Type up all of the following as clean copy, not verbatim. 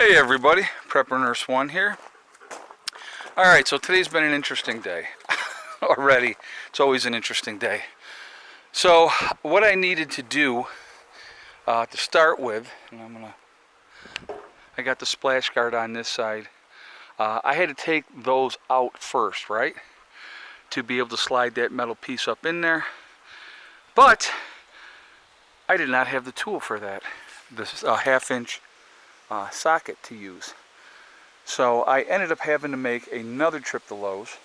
Hey everybody, Prepper Nurse 1 here. Alright, so today's been an interesting day. Already, it's always an interesting day. So, what I needed to do to start with, and I got the splash guard on this side. I had to take those out first, right? To be able to slide that metal piece up in there. But, I did not have the tool for that. This is a 1/2 inch socket to use. So I ended up having to make another trip to Lowe's,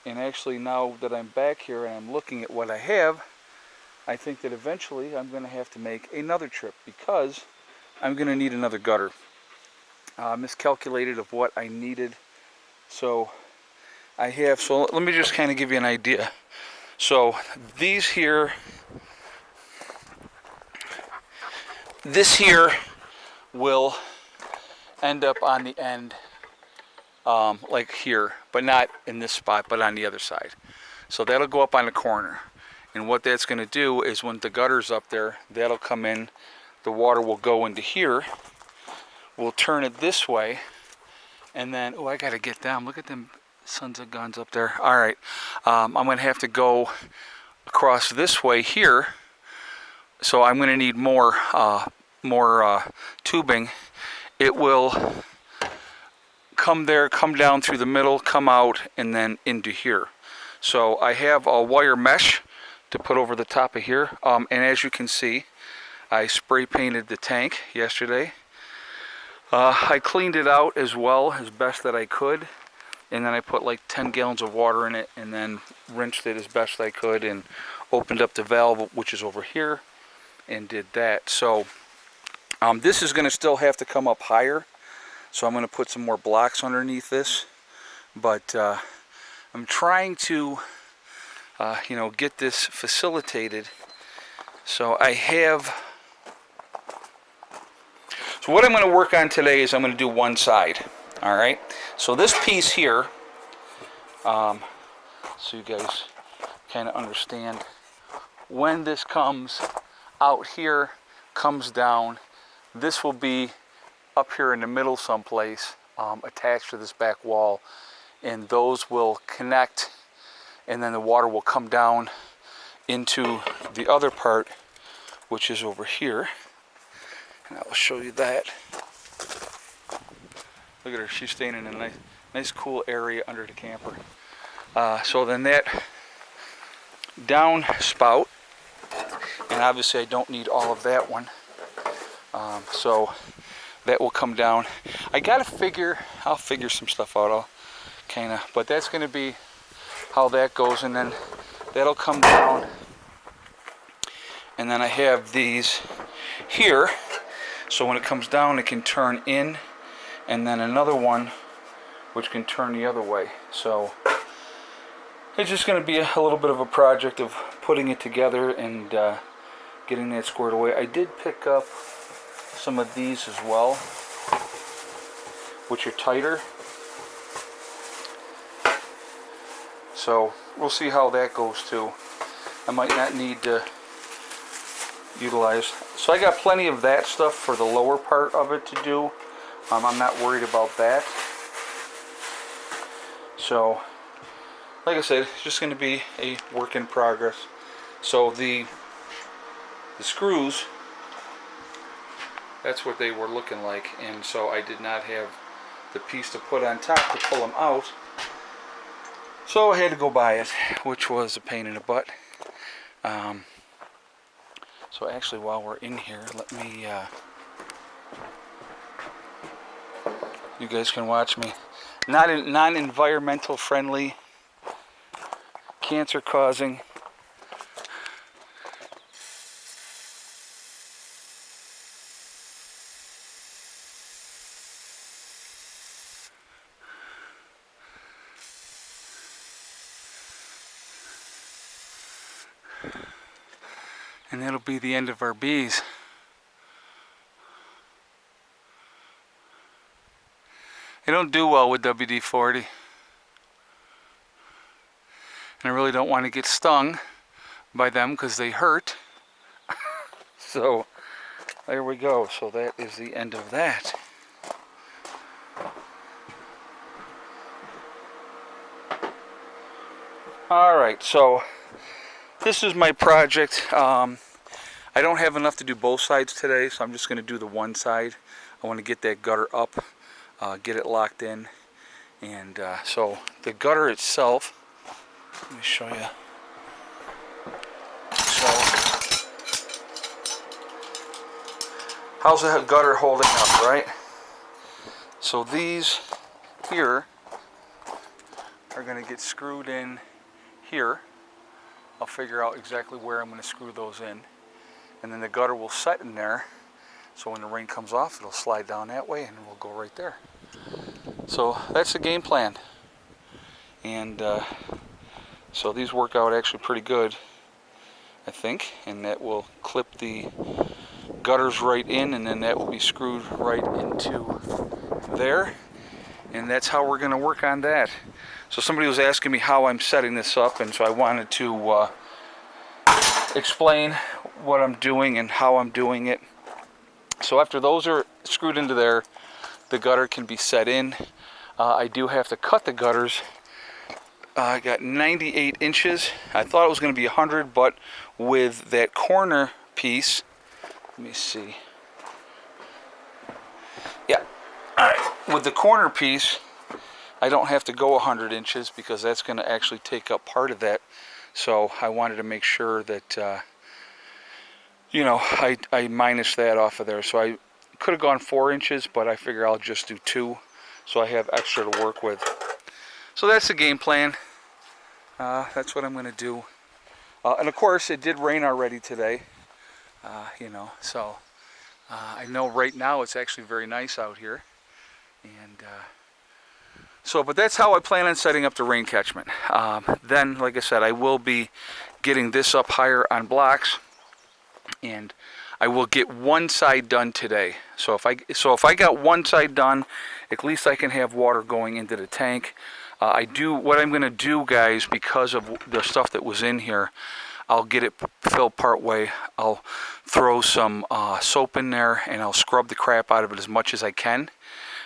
and actually now that I'm back here and I'm looking at what I have, I think that eventually I'm going to have to make another trip because I'm going to need another gutter. Miscalculated of what I needed, so let me just kind of give you an idea. So this here will end up on the end like here, but not in this spot, but on the other side. So that'll go up on the corner, and what that's going to do is when the gutter's up there, that'll come in, the water will go into here, we'll turn it this way, and then, oh, I gotta get down, look at them sons of guns up there. Alright, I'm going to have to go across this way here, so I'm going to need more tubing. It will come there, come down through the middle, come out, and then into here. So I have a wire mesh to put over the top of here, and as you can see, I spray painted the tank yesterday. I cleaned it out as well as best that I could, and then I put like 10 gallons of water in it and then rinsed it as best I could and opened up the valve, which is over here, and did that. So this is going to still have to come up higher, so I'm going to put some more blocks underneath this, but I'm trying to get this facilitated. So what I'm going to work on today is I'm going to do one side. Alright, so this piece here, so you guys kind of understand, when this comes out here, comes down, this will be up here in the middle someplace, attached to this back wall, and those will connect, and then the water will come down into the other part, which is over here, and I will show you that. Look at her, she's staying in a nice cool area under the camper. So then that down spout, and obviously I don't need all of that one, so that will come down. I'll figure some stuff out, but that's going to be how that goes, and then that'll come down, and then I have these here, so when it comes down it can turn in, and then another one which can turn the other way. So it's just going to be a little bit of a project of putting it together and getting that squared away. I did pick up some of these as well, which are tighter, so we'll see how that goes too. I might not need to utilize, so I got plenty of that stuff for the lower part of it to do. I'm not worried about that. So like I said, it's just going to be a work in progress. So the screws, that's what they were looking like, and so I did not have the piece to put on top to pull them out, so I had to go buy it, which was a pain in the butt. So actually, while we're in here, let me you guys can watch me. Non-environmental friendly, cancer causing. And that'll be the end of our bees. They don't do well with WD-40. And I really don't want to get stung by them because they hurt. So there we go. So that is the end of that. All right, so this is my project. I don't have enough to do both sides today, so I'm just going to do the one side. I want to get that gutter up, get it locked in, and so the gutter itself, let me show you. So, how's the gutter holding up, right? So these here are going to get screwed in here. I'll figure out exactly where I'm going to screw those in, and then the gutter will set in there, so when the rain comes off it'll slide down that way and we'll go right there. So that's the game plan, and so these work out actually pretty good, I think, and that will clip the gutters right in, and then that will be screwed right into there, and that's how we're going to work on that. So somebody was asking me how I'm setting this up, and so I wanted to explain what I'm doing and how I'm doing it. So after those are screwed into there, the gutter can be set in. I do have to cut the gutters. I got 98 inches. I thought it was going to be 100, but with that corner piece, let me see. Yeah, all right. With the corner piece, I don't have to go 100 inches because that's going to actually take up part of that. So I wanted to make sure that, you know, I minus that off of there. So I could have gone 4 inches, but I figure I'll just do 2. So I have extra to work with. So that's the game plan. That's what I'm going to do. And of course, it did rain already today. You know, so I know right now it's actually very nice out here. And so, but that's how I plan on setting up the rain catchment. Then, like I said, I will be getting this up higher on blocks, and I will get one side done today. So if I got one side done, at least I can have water going into the tank. What I'm going to do, guys, because of the stuff that was in here, I'll get it filled part way. I'll throw some soap in there, and I'll scrub the crap out of it as much as I can.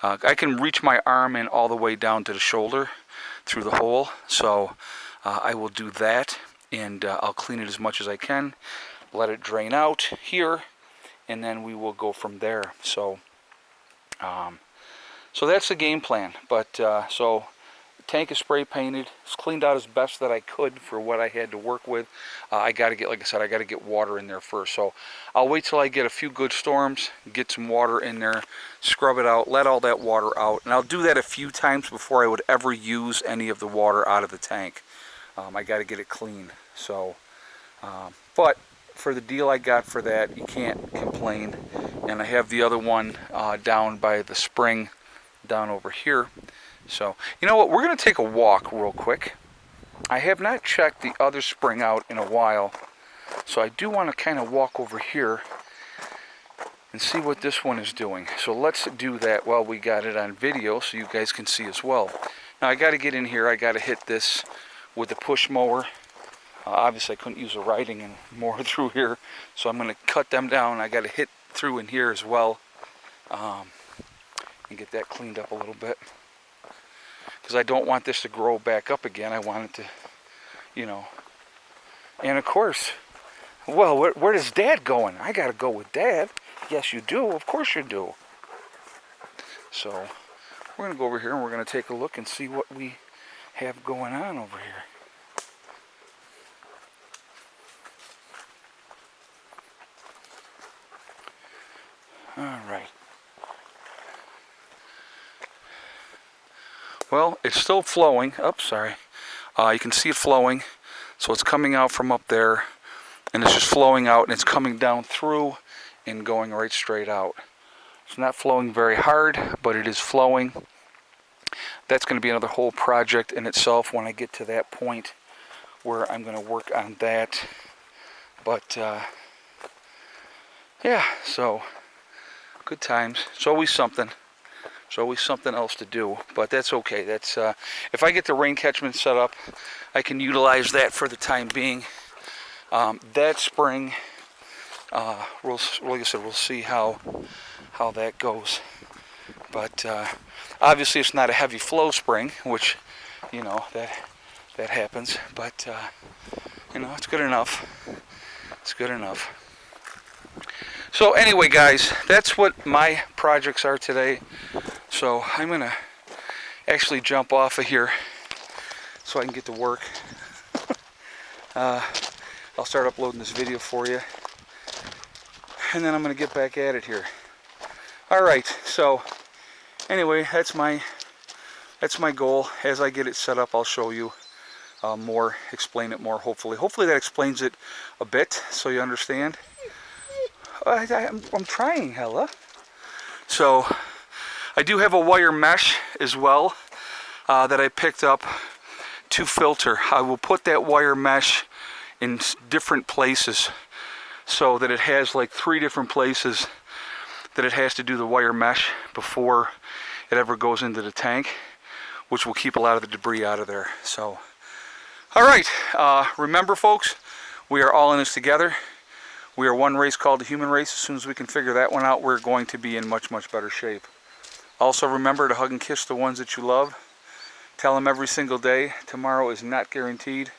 I can reach my arm in all the way down to the shoulder through the hole, so I will do that, and I'll clean it as much as I can, let it drain out here, and then we will go from there. So so that's the game plan. But so the tank is spray painted. It's cleaned out as best that I could for what I had to work with. I got to get, like I said, I got to get water in there first. So I'll wait till I get a few good storms, get some water in there, scrub it out, let all that water out. And I'll do that a few times before I would ever use any of the water out of the tank. I got to get it clean. So, but for the deal I got for that, you can't complain. And I have the other one down by the spring down over here. So, you know what, we're going to take a walk real quick. I have not checked the other spring out in a while, so I do want to kind of walk over here and see what this one is doing. So let's do that while we got it on video so you guys can see as well. Now I got to get in here. I got to hit this with the push mower. Obviously I couldn't use a riding and mower through here, so I'm going to cut them down. I got to hit through in here as well and get that cleaned up a little bit, because I don't want this to grow back up again. I want it to, you know. And of course, well, where does Dad going? I got to go with Dad. Yes, you do. Of course you do. So we're going to go over here and we're going to take a look and see what we have going on over here. All right. Well, it's still flowing. Oh, sorry. You can see it flowing. So it's coming out from up there, and it's just flowing out, and it's coming down through and going right straight out. It's not flowing very hard, but it is flowing. That's going to be another whole project in itself when I get to that point where I'm going to work on that. But, yeah, so good times. It's always something. There's always something else to do, but that's okay. That's if I get the rain catchment set up, I can utilize that for the time being. That spring, like I said, we'll see how that goes. But obviously, it's not a heavy flow spring, which, you know, that that happens, but you know, it's good enough. It's good enough. So anyway, guys, that's what my projects are today. So I'm gonna actually jump off of here so I can get to work. I'll start uploading this video for you, and then I'm gonna get back at it here. All right. So anyway, that's my goal. As I get it set up, I'll show you more, explain it more. Hopefully that explains it a bit, so you understand. I'm trying, Hella. So I do have a wire mesh as well that I picked up to filter. I will put that wire mesh in different places so that it has like 3 different places that it has to do the wire mesh before it ever goes into the tank, which will keep a lot of the debris out of there. So, all right, remember folks, we are all in this together. We are one race called the human race. As soon as we can figure that one out, we're going to be in much, much better shape. Also remember to hug and kiss the ones that you love. Tell them every single day, tomorrow is not guaranteed.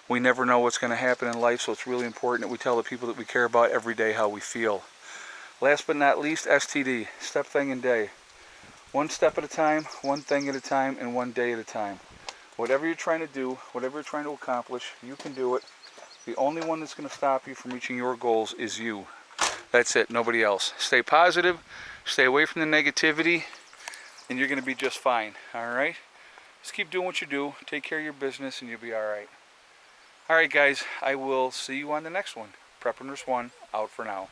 We never know what's going to happen in life, so it's really important that we tell the people that we care about every day how we feel. Last but not least, STD, step, thing, and day. One step at a time, one thing at a time, and one day at a time. Whatever you're trying to do, whatever you're trying to accomplish, you can do it. The only one that's going to stop you from reaching your goals is you. That's it, nobody else. Stay positive, stay away from the negativity, and you're going to be just fine, all right? Just keep doing what you do, take care of your business, and you'll be all right. All right, guys, I will see you on the next one. Prepper Nurse 1, out for now.